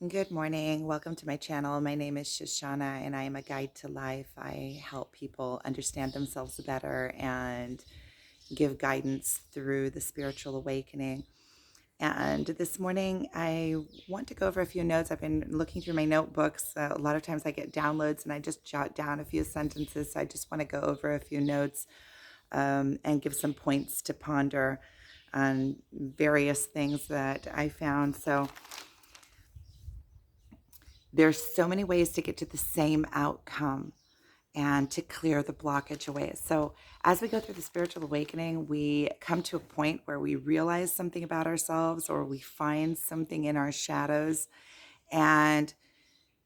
Good morning. Welcome to my channel. My name is Shoshana and I am a guide to life. I help people understand themselves better and give guidance through the spiritual awakening. And this morning, I want to go over a few notes. I've been looking through my notebooks. A lot of times I get downloads and I just jot down a few sentences. So I just want to go over a few notes and give some points to ponder on various things that I found. So, there's so many ways to get to the same outcome and to clear the blockage away. So, as we go through the spiritual awakening, we come to a point where we realize something about ourselves or we find something in our shadows. And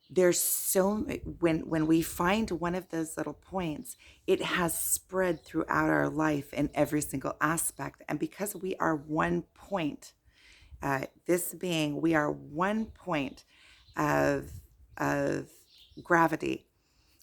there's so when we find one of those little points, it has spread throughout our life in every single aspect. And because we are one point, this being, we are one point of of gravity.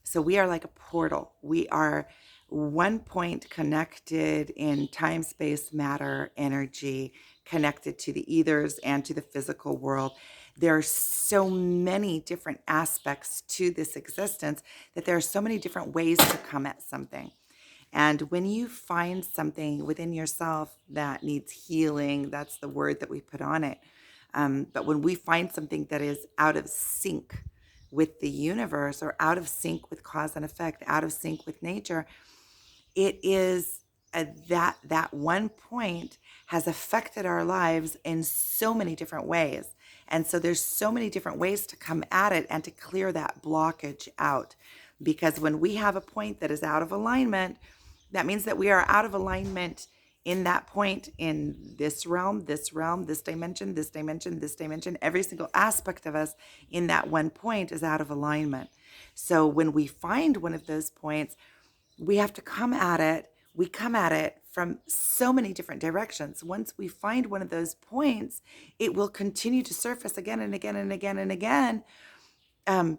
So we are like a portal. We are one point connected in time, space, matter, energy, connected to the ethers and to the physical world. There are so many different aspects to this existence that there are so many different ways to come at something. And when you find something within yourself that needs healing, that's the word that we put on it. But when we find something that is out of sync with the universe or out of sync with cause and effect, out of sync with nature, it is that one point has affected our lives in so many different ways. And so there's so many different ways to come at it and to clear that blockage out. Because when we have a point that is out of alignment, that means that we are out of alignment in that point in this realm, this dimension, this dimension, this dimension. Every single aspect of us in that one point is out of alignment. So when we find one of those points, we have to come at it. We come at it from so many different directions. Once we find one of those points, it will continue to surface again and again and again and again. Um,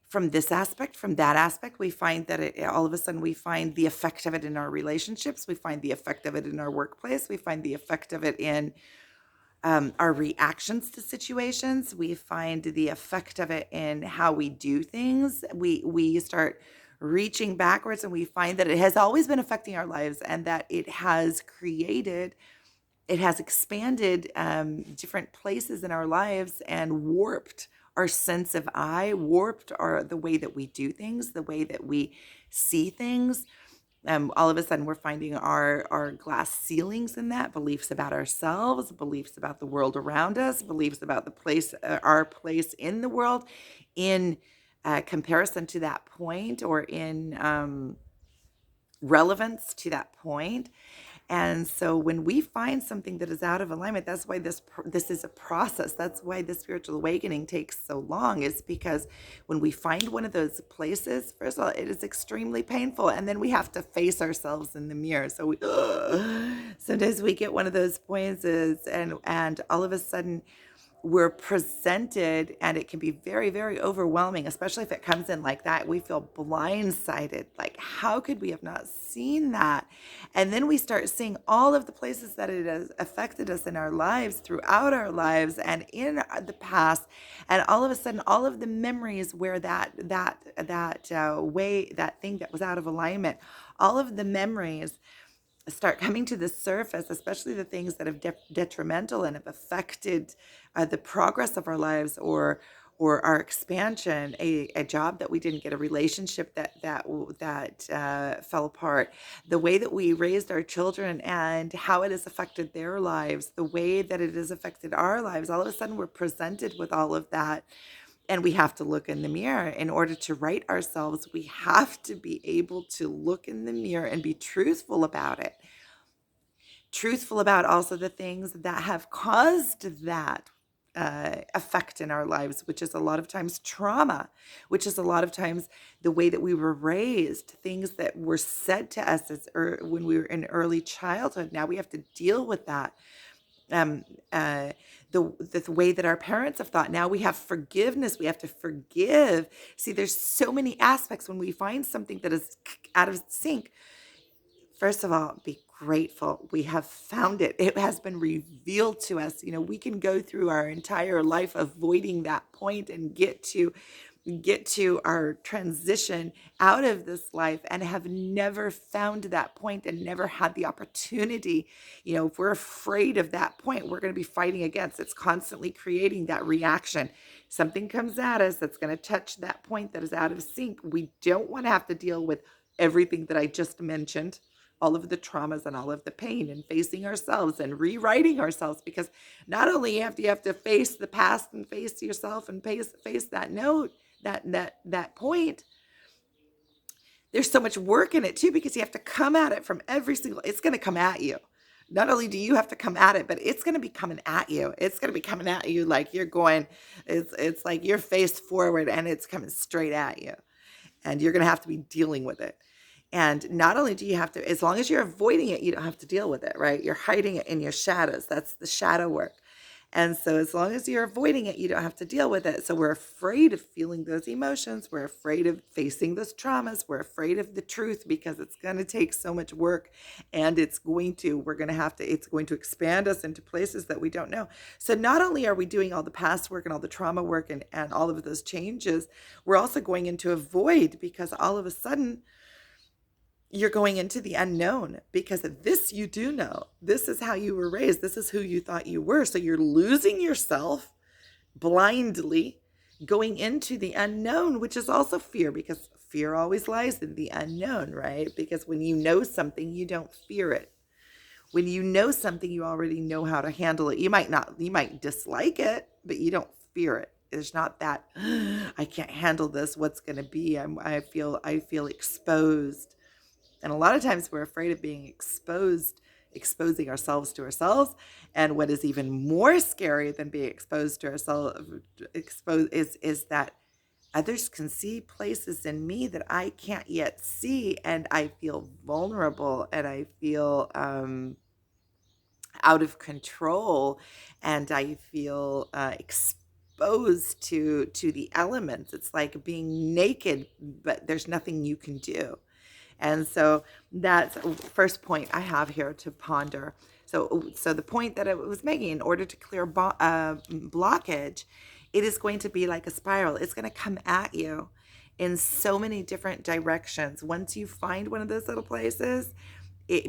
from this aspect, from that aspect, we find that all of a sudden we find the effect of it in our relationships. We find the effect of it in our workplace. We find the effect of it in our reactions to situations. We find the effect of it in how we do things. We start reaching backwards and we find that it has always been affecting our lives and that it has expanded different places in our lives and warped our sense of I, warped the way that we do things, the way that we see things. All of a sudden, we're finding our glass ceilings in that, beliefs about ourselves, beliefs about the world around us, beliefs about our place in the world, in comparison to that point, or in relevance to that point. And so when we find something that is out of alignment, that's why this is a process. That's why the spiritual awakening takes so long, is because when we find one of those places, first of all, it is extremely painful. And then we have to face ourselves in the mirror. So sometimes we get one of those points and all of a sudden we're presented, and it can be very, very overwhelming, especially if it comes in like that. We feel blindsided, like, how could we have not seen that? And then we start seeing all of the places that it has affected us in our lives, throughout our lives and in the past. And all of a sudden, all of the memories where that thing that was out of alignment, all of the memories start coming to the surface, especially the things that have detrimental and have affected the progress of our lives, or our expansion, a job that we didn't get, a relationship that fell apart, the way that we raised our children and how it has affected their lives, the way that it has affected our lives. All of a sudden, we're presented with all of that, and we have to look in the mirror. In order to right ourselves, we have to be able to look in the mirror and be truthful about it. Truthful about also the things that have caused that effect in our lives, which is a lot of times trauma, which is a lot of times the way that we were raised, things that were said to us when we were in early childhood. Now we have to deal with that. um, uh, the way that our parents have thought. Now we have forgiveness. We have to forgive. See, there's so many aspects when we find something that is out of sync. First of all, be grateful. We have found it. It has been revealed to us. We can go through our entire life avoiding that point and get to our transition out of this life and have never found that point and never had the opportunity. If we're afraid of that point, we're going to be fighting against. It's constantly creating that reaction. Something comes at us that's going to touch that point that is out of sync. We don't want to have to deal with everything that I just mentioned, all of the traumas and all of the pain, and facing ourselves and rewriting ourselves, because not only you have to face the past and face yourself and face that note, that point. There's so much work in it too, because you have to come at it from it's going to come at you. Not only do you have to come at it, but it's going to be coming at you. It's going to be coming at you like you're going, it's like you're face forward and it's coming straight at you. And you're going to have to be dealing with it. And not only do you have to, as long as you're avoiding it, you don't have to deal with it, right? You're hiding it in your shadows. That's the shadow work. And so as long as you're avoiding it, you don't have to deal with it. So we're afraid of feeling those emotions. We're afraid of facing those traumas. We're afraid of the truth because it's going to take so much work, and it's going to expand us into places that we don't know. So not only are we doing all the past work and all the trauma work and all of those changes, we're also going into a void, because all of a sudden you're going into the unknown, because this you do know. This is how you were raised. This is who you thought you were. So you're losing yourself blindly, going into the unknown, which is also fear, because fear always lies in the unknown, right? Because when you know something, you don't fear it. When you know something, you already know how to handle it. You might dislike it, but you don't fear it. There's not that, I can't handle this. What's going to be? I feel exposed. And a lot of times we're afraid of being exposing ourselves to ourselves. And what is even more scary than being exposed to ourselves, is that others can see places in me that I can't yet see. And I feel vulnerable, and I feel out of control, and I feel exposed to the elements. It's like being naked, but there's nothing you can do. And so that's the first point I have here to ponder. So the point that I was making, in order to clear blockage, it is going to be like a spiral. It's going to come at you in so many different directions. Once you find one of those little places,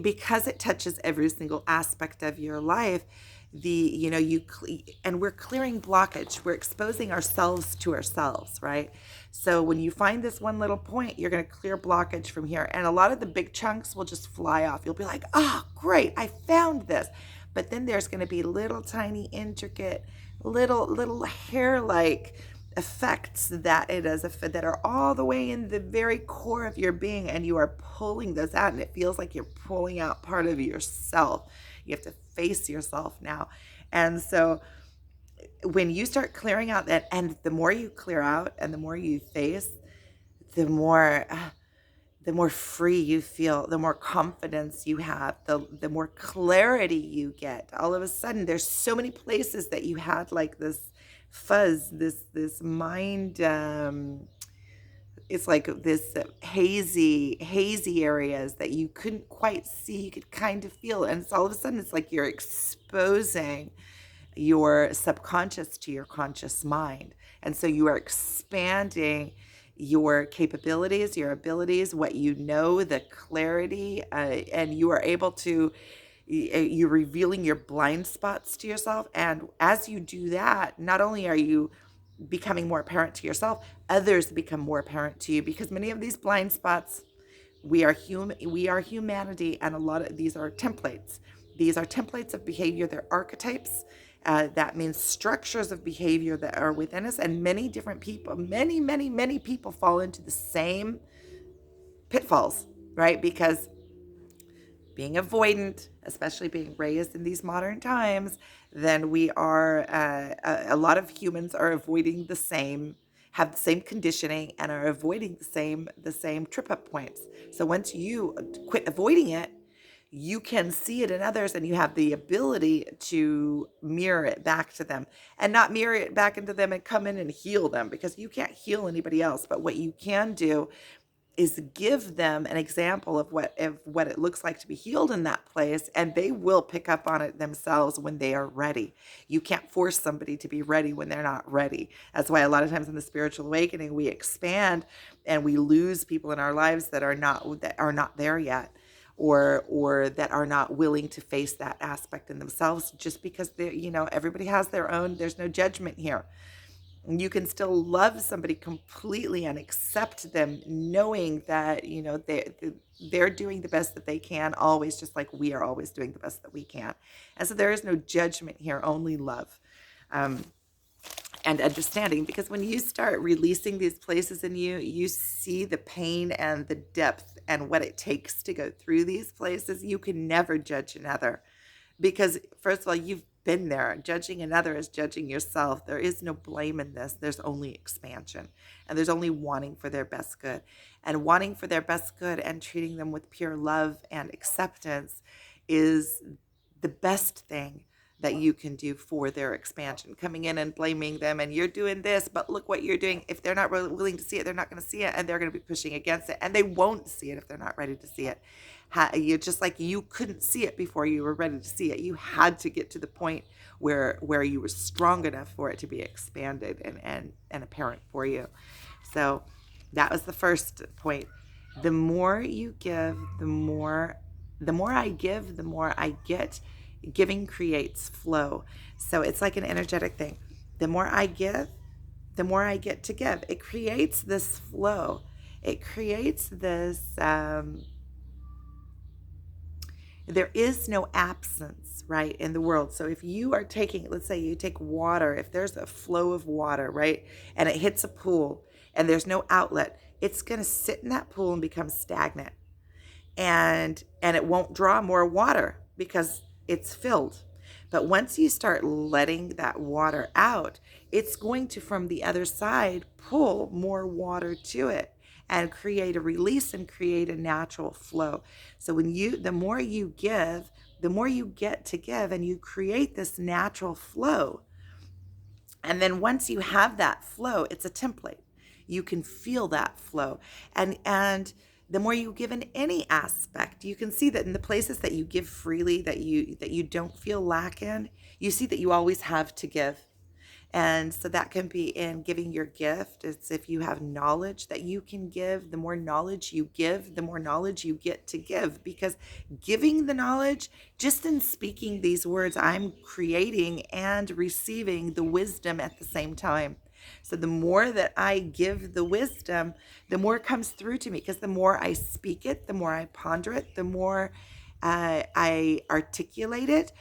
because it touches every single aspect of your life, and we're clearing blockage. We're exposing ourselves to ourselves, right? So when you find this one little point, you're going to clear blockage from here. And a lot of the big chunks will just fly off. You'll be like, oh, great, I found this. But then there's going to be little tiny intricate little hair-like effects that are all the way in the very core of your being, and you are pulling those out, and it feels like you're pulling out part of yourself. You have to face yourself now. And so when you start clearing out that, and the more you clear out and the more you face, the more free you feel, the more confidence you have, the more clarity you get. All of a sudden, there's so many places that you had like this fuzz, this mind, it's like this hazy areas that you couldn't quite see, you could kind of feel it. And so all of a sudden it's like you're exposing your subconscious to your conscious mind. And so you are expanding your capabilities, your abilities, what you know, the clarity, and you are able to, you're revealing your blind spots to yourself. And as you do that, not only are you becoming more apparent to yourself, others become more apparent to you, because many of these blind spots, we are humanity, and a lot of these are templates. These are templates of behavior. They're archetypes. That means structures of behavior that are within us, and many different people, many people fall into the same pitfalls, right? Because being avoidant, especially being raised in these modern times, then we are, a lot of humans are avoiding have the same conditioning, and are avoiding the same trip up points. So once you quit avoiding it, you can see it in others, and you have the ability to mirror it back to them, and not mirror it back into them and come in and heal them, because you can't heal anybody else. But what you can do is give them an example of what it looks like to be healed in that place, and they will pick up on it themselves when they are ready. You can't force somebody to be ready when they're not ready. That's why a lot of times in the spiritual awakening we expand and we lose people in our lives that are not there yet, or that are not willing to face that aspect in themselves, just because they, everybody has their own. There's no judgment here. You can still love somebody completely and accept them, knowing that they're doing the best that they can always, just like we are always doing the best that we can. And so there is no judgment here, only love, and understanding. Because when you start releasing these places in you, you see the pain and the depth and what it takes to go through these places. You can never judge another, because first of all, you've been there. Judging another is judging yourself. There is no blame in this. There's only expansion, and there's only wanting for their best good. And wanting for their best good and treating them with pure love and acceptance is the best thing that you can do for their expansion. Coming in and blaming them, and you're doing this, but look what you're doing. If they're not really willing to see it, they're not going to see it, and they're going to be pushing against it, and they won't see it if they're not ready to see it. You just like you couldn't see it before you were ready to see it. You had to get to the point where you were strong enough for it to be expanded and apparent for you. So that was the first point. The more you give, the more I give, the more I get. Giving creates flow. So it's like an energetic thing. The more I give, the more I get to give. It creates this flow. It creates this, there is no absence, right, in the world. So if you are taking, let's say you take water, if there's a flow of water, right, and it hits a pool and there's no outlet, it's going to sit in that pool and become stagnant. And it won't draw more water because it's filled. But once you start letting that water out, it's going to, from the other side, pull more water to it and create a release and create a natural flow. So the more you give, the more you get to give, and you create this natural flow. And then once you have that flow, it's a template. You can feel that flow. And the more you give in any aspect, you can see that in the places that you give freely, that you don't feel lack in, you see that you always have to give. And so that can be in giving your gift. It's if you have knowledge that you can give, the more knowledge you give, the more knowledge you get to give. Because giving the knowledge, just in speaking these words, I'm creating and receiving the wisdom at the same time. So the more that I give the wisdom, the more it comes through to me, because the more I speak it, the more I ponder it, the more I articulate it,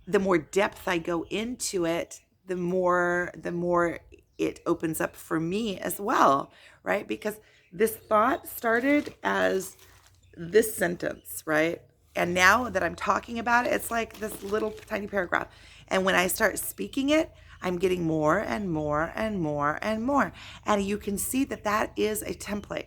the more depth I go into it, the more it opens up for me as well, right? Because this thought started as this sentence, right? And now that I'm talking about it, it's like this little tiny paragraph. And when I start speaking it, I'm getting more and more and more and more. And you can see that that is a template.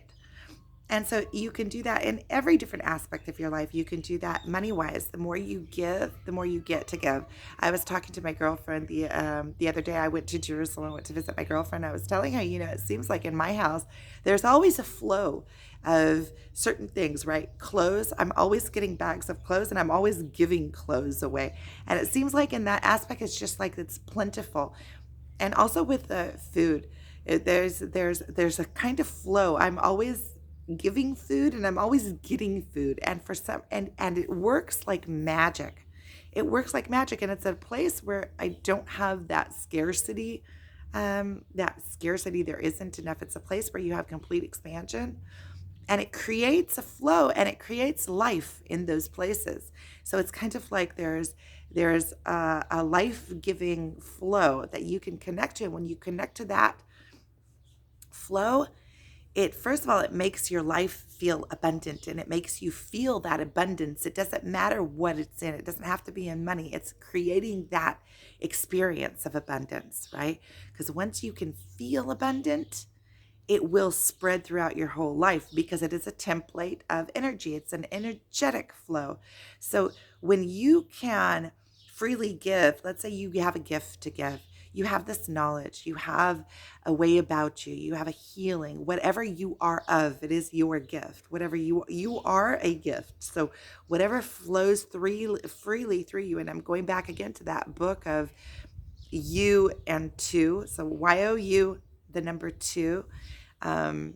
And so you can do that in every different aspect of your life. You can do that money-wise. The more you give, the more you get to give. I was talking to my girlfriend the other day. I went to Jerusalem, went to visit my girlfriend. I was telling her, it seems like in my house, there's always a flow of certain things, right? Clothes. I'm always getting bags of clothes, and I'm always giving clothes away. And it seems like in that aspect, it's just like it's plentiful. And also with the food, there's a kind of flow. I'm always giving food, and I'm always getting food, and for some and it works like magic. It works like magic, and it's a place where I don't have that scarcity. There isn't enough. It's a place where you have complete expansion, and it creates a flow, and it creates life in those places. So it's kind of like there's a life-giving flow that you can connect to. When you connect to that flow, it, first of all, it makes your life feel abundant, and it makes you feel that abundance. It doesn't matter what it's in. It doesn't have to be in money. It's creating that experience of abundance, right? Because once you can feel abundant, it will spread throughout your whole life, because it is a template of energy. It's an energetic flow. So when you can freely give, let's say you have a gift to give, You have this knowledge. You have a way about you. You have a healing. Whatever you are of, it is your gift. Whatever you are a gift. So whatever flows freely through you. And I'm going back again to that book of you and two. So YOU, the number two. I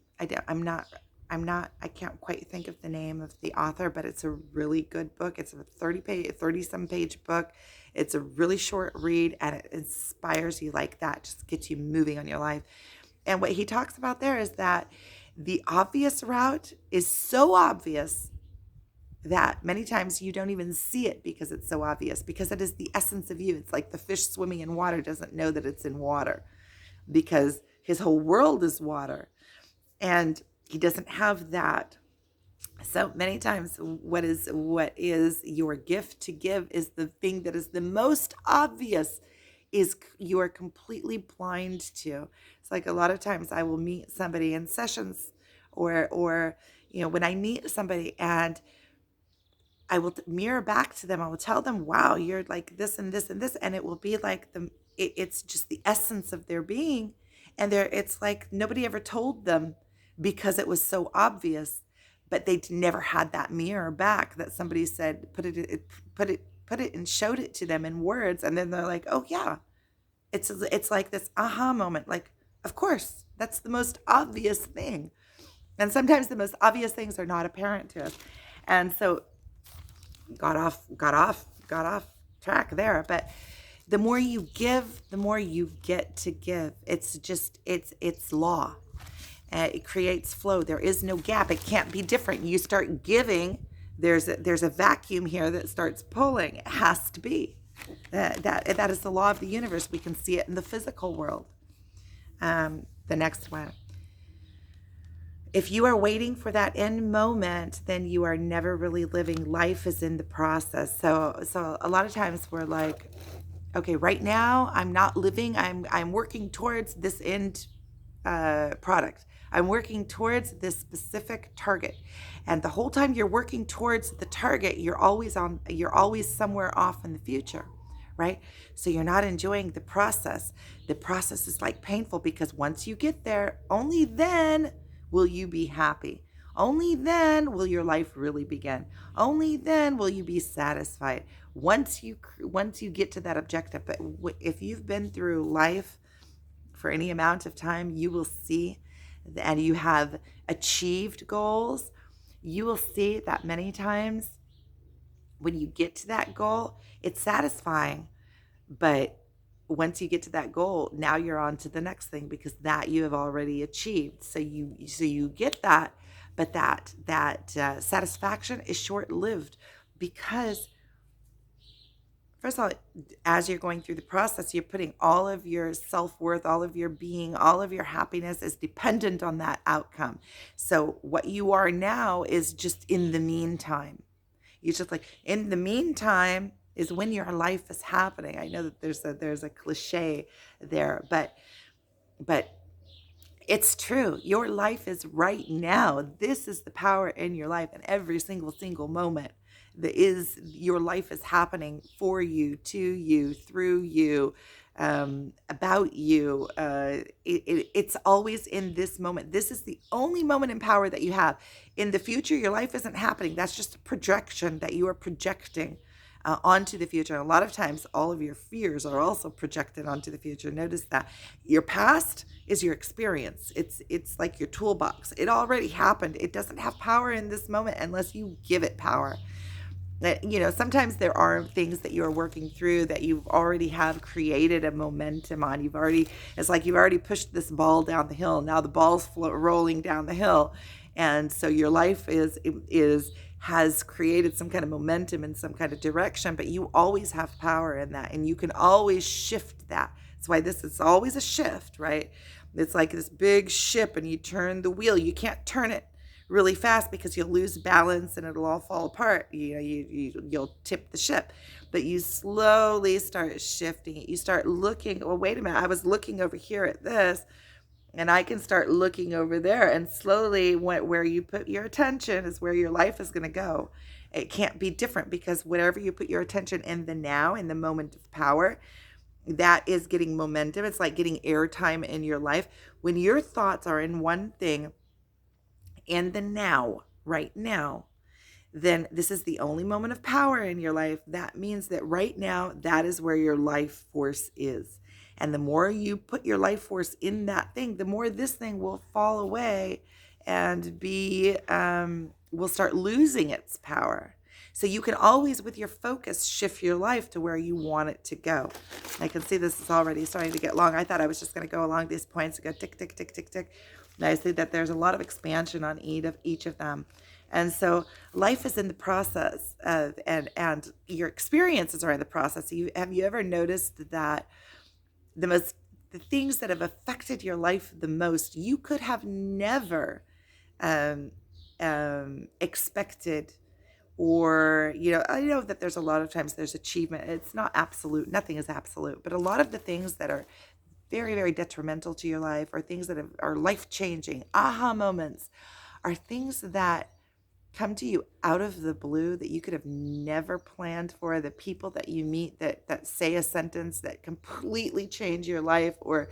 can't quite think of the name of the author, but it's a really good book. It's a 30 some page book. It's a really short read and it inspires you like that, just gets you moving on your life. And what he talks about there is that the obvious route is so obvious that many times you don't even see it because it's so obvious, because it is the essence of you. It's like the fish swimming in water doesn't know that it's in water because his whole world is water. And he doesn't have that. So many times what is your gift to give is the thing that is the most obvious, is you are completely blind to. It's like a lot of times I will meet somebody in sessions or when I meet somebody and I will mirror back to them. I will tell them, wow, you're like this and this and this. And it will be like it's just the essence of their being. And it's like nobody ever told them because it was so obvious, but they never had that mirror back that somebody said, put it and showed it to them in words. And then they're like, oh yeah, it's like this aha moment. Like, of course, that's the most obvious thing. And sometimes the most obvious things are not apparent to us. And so got off track there. But the more you give, the more you get to give. It's law. It creates flow. There is no gap. It can't be different. You start giving, there's a vacuum here that starts pulling. It has to be. That is the law of the universe. We can see it in the physical world. The next one. If you are waiting for that end moment, then you are never really living. Life is in the process. So a lot of times we're like, okay, right now I'm not living. I'm working towards this end product. I'm working towards this specific target. And the whole time you're working towards the target, you're always somewhere off in the future, right? So you're not enjoying the process. The process is like painful because once you get there, only then will you be happy. Only then will your life really begin. Only then will you be satisfied. Once you get to that objective. But if you've been through life for any amount of time, you will see, and you have achieved goals, you will see that many times when you get to that goal, it's satisfying. But once you get to that goal, now you're on to the next thing because that you have already achieved. So you get that, but that satisfaction is short-lived because, first of all, as you're going through the process, you're putting all of your self-worth, all of your being, all of your happiness is dependent on that outcome. So what you are now is just in the meantime. You're just like, in the meantime is when your life is happening. I know that there's a cliche there, but it's true. Your life is right now. This is the power in your life, and every single moment your life is happening for you, to you, through you, about you. It's always in this moment. This is the only moment in power that you have. In the future, your life isn't happening. That's just a projection that you are projecting onto the future. And a lot of times, all of your fears are also projected onto the future. Notice that your past is your experience. It's like your toolbox. It already happened. It doesn't have power in this moment unless you give it power. Sometimes there are things that you're working through that you've already have created a momentum on. It's like you've already pushed this ball down the hill. Now the ball's rolling down the hill. And so your life has created some kind of momentum in some kind of direction, but you always have power in that, and you can always shift that. That's why this is always a shift, right? It's like this big ship, and you turn the wheel. You can't turn it really fast because you'll lose balance and it'll all fall apart. You'll tip the ship, but you slowly start shifting it. You start looking, well, wait a minute, I was looking over here at this, and I can start looking over there, and slowly where you put your attention is where your life is going to go. It can't be different because whatever you put your attention in the now, in the moment of power, that is getting momentum. It's like getting airtime in your life. When your thoughts are in one thing, in the now, right now, then this is the only moment of power in your life. That means that right now, that is where your life force is. And the more you put your life force in that thing, the more this thing will fall away and will start losing its power. So you can always, with your focus, shift your life to where you want it to go. I can see this is already starting to get long. I thought I was just going to go along these points and go tick, tick, tick, tick, tick. And I see that there's a lot of expansion on each of them. And so life is in the process of, and your experiences are in the process. Have you ever noticed that the things that have affected your life the most, you could have never um, expected, or I know that there's a lot of times there's achievement. It's not absolute. Nothing is absolute, but a lot of the things that are very, very detrimental to your life, or things that are life changing, aha moments, are things that come to you out of the blue that you could have never planned for. The people that you meet that say a sentence that completely change your life, or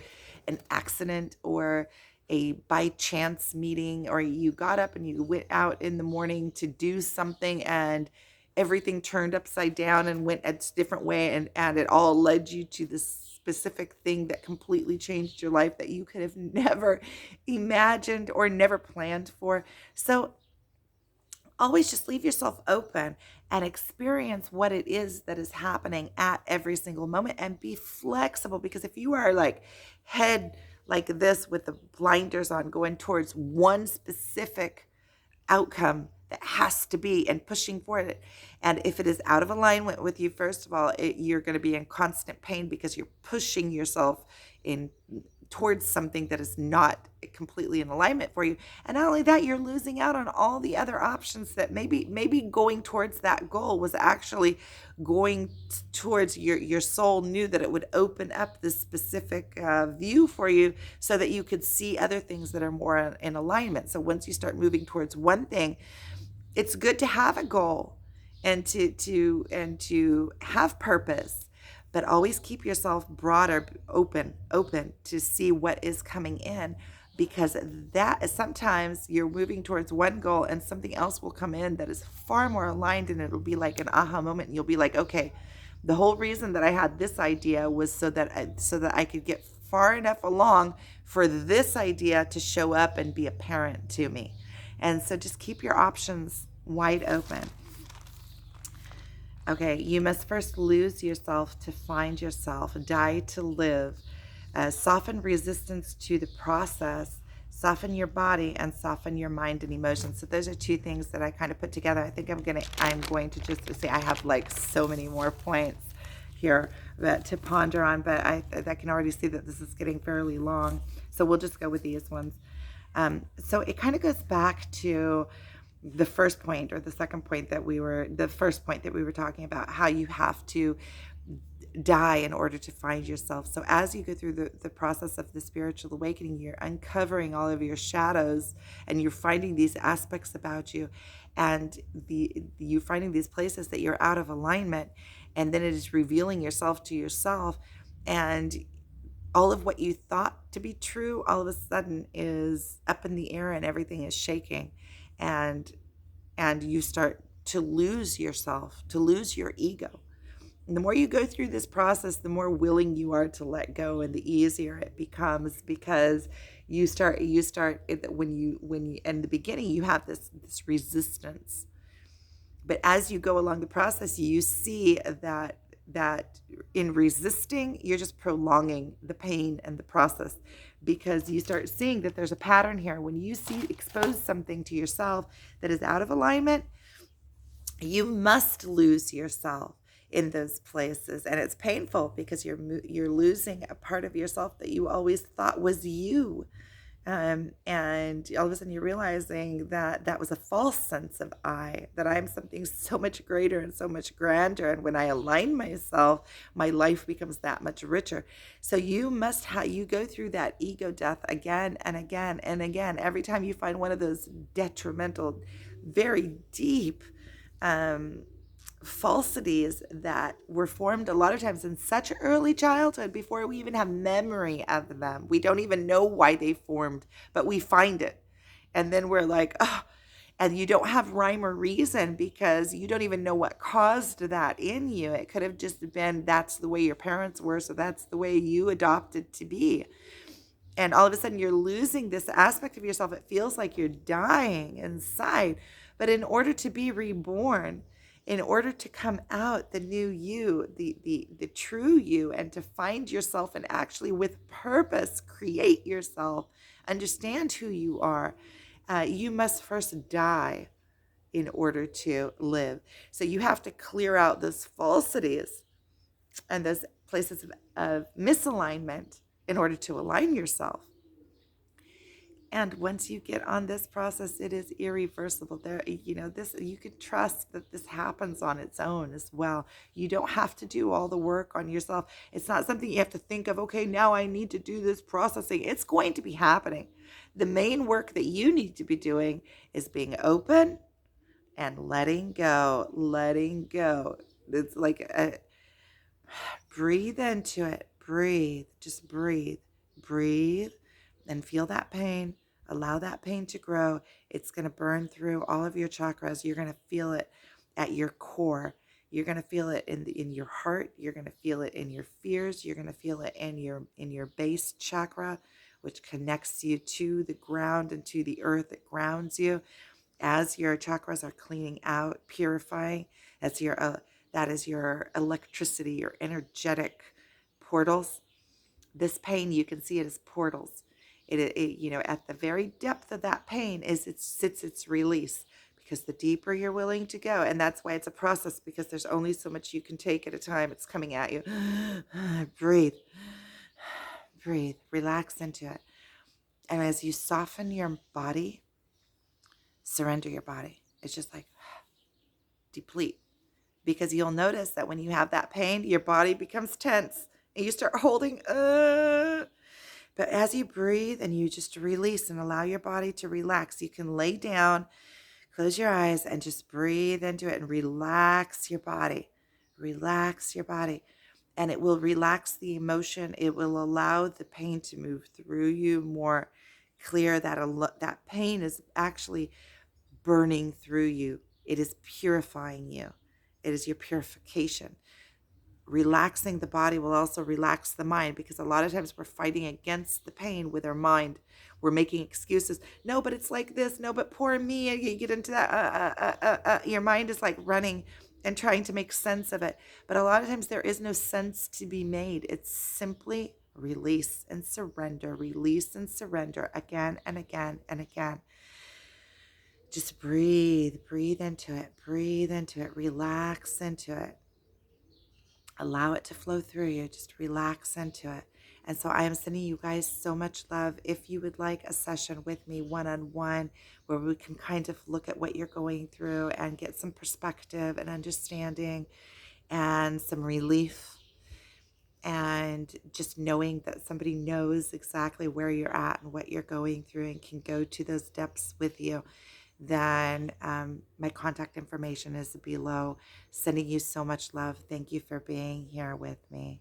an accident, or a by chance meeting, or you got up and you went out in the morning to do something and everything turned upside down and went a different way, and it all led you to this specific thing that completely changed your life that you could have never imagined or never planned for. So always just leave yourself open and experience what it is that is happening at every single moment, and be flexible. Because if you are like head like this with the blinders on, going towards one specific outcome that has to be, and pushing for it, and if it is out of alignment with you, first of all, you're going to be in constant pain because you're pushing yourself in towards something that is not completely in alignment for you. And not only that, you're losing out on all the other options that maybe going towards that goal was actually going towards your soul knew that it would open up this specific view for you, so that you could see other things that are more in alignment. So once you start moving towards one thing, it's good to have a goal, and to have purpose, but always keep yourself broader, open to see what is coming in, because that is, sometimes you're moving towards one goal and something else will come in that is far more aligned, and it'll be like an aha moment, and you'll be like, okay, the whole reason that I had this idea was so that I could get far enough along for this idea to show up and be apparent to me. And so just keep your options wide open. Okay, you must first lose yourself to find yourself, die to live, soften resistance to the process, soften your body, and soften your mind and emotions. So those are two things that I kind of put together. I think I'm going to just say, I have like so many more points here to ponder on, but I can already see that this is getting fairly long. So we'll just go with these ones. So it kind of goes back to the first point, or the first point that we were talking about, how you have to die in order to find yourself. So as you go through the process of the spiritual awakening, you're uncovering all of your shadows, and you're finding these aspects about you, and you finding these places that you're out of alignment, and then it is revealing yourself to yourself, and all of what you thought to be true all of a sudden is up in the air, and everything is shaking, and you start to lose yourself, to lose your ego. And the more you go through this process, the more willing you are to let go, and the easier it becomes, because you start when you in the beginning you have this resistance, but as you go along the process, you see that in resisting, you're just prolonging the pain and the process, because you start seeing that there's a pattern here. When you expose something to yourself that is out of alignment, you must lose yourself in those places, and it's painful because you're losing a part of yourself that you always thought was you. And all of a sudden you're realizing that that was a false sense of that I'm something so much greater and so much grander. And when I align myself, my life becomes that much richer. So you you go through that ego death again and again and again. Every time you find one of those detrimental, very deep, falsities that were formed a lot of times in such early childhood before we even have memory of them. We don't even know why they formed, but we find it. And then we're like, oh, and you don't have rhyme or reason because you don't even know what caused that in you. It could have just been that's the way your parents were, so that's the way you adopted to be. And all of a sudden you're losing this aspect of yourself. It feels like you're dying inside. But in order to be reborn, in order to come out the new you, the true you, and to find yourself and actually with purpose create yourself, understand who you are, you must first die in order to live. So you have to clear out those falsities and those places of misalignment in order to align yourself. And once you get on this process, it is irreversible. This you can trust that this happens on its own as well. You don't have to do all the work on yourself. It's not something you have to think of, okay, now I need to do this processing. It's going to be happening. The main work that you need to be doing is being open and letting go, letting go. It's like breathe into it. Breathe. Just breathe. Breathe and feel that pain. Allow that pain to grow. It's going to burn through all of your chakras. You're going to feel it at your core. You're going to feel it in your heart. You're going to feel it in your fears. You're going to feel it in your base chakra, which connects you to the ground and to the earth that grounds you. As your chakras are cleaning out, purifying, that is your electricity, your energetic portals. This pain, you can see it as portals. At the very depth of that pain sits its release, because the deeper you're willing to go, and that's why it's a process, because there's only so much you can take at a time. It's coming at you. Breathe, breathe, relax into it. And as you soften your body, surrender your body. It's just like deplete, because you'll notice that when you have that pain, your body becomes tense and you start holding. But as you breathe and you just release and allow your body to relax, you can lay down, close your eyes, and just breathe into it and relax your body. Relax your body. And it will relax the emotion. It will allow the pain to move through you more clear. That pain is actually burning through you. It is purifying you. It is your purification. Relaxing the body will also relax the mind, because a lot of times we're fighting against the pain with our mind. We're making excuses. No, but it's like this. No, but poor me. You get into that. Your mind is like running and trying to make sense of it. But a lot of times there is no sense to be made. It's simply release and surrender, release and surrender again and again and again. Just breathe into it, relax into it. Allow it to flow through you. Just relax into it. And so I am sending you guys so much love. If you would like a session with me one-on-one, where we can kind of look at what you're going through and get some perspective and understanding and some relief, and just knowing that somebody knows exactly where you're at and what you're going through and can go to those depths with you, then my contact information is below. Sending you so much love. Thank you for being here with me.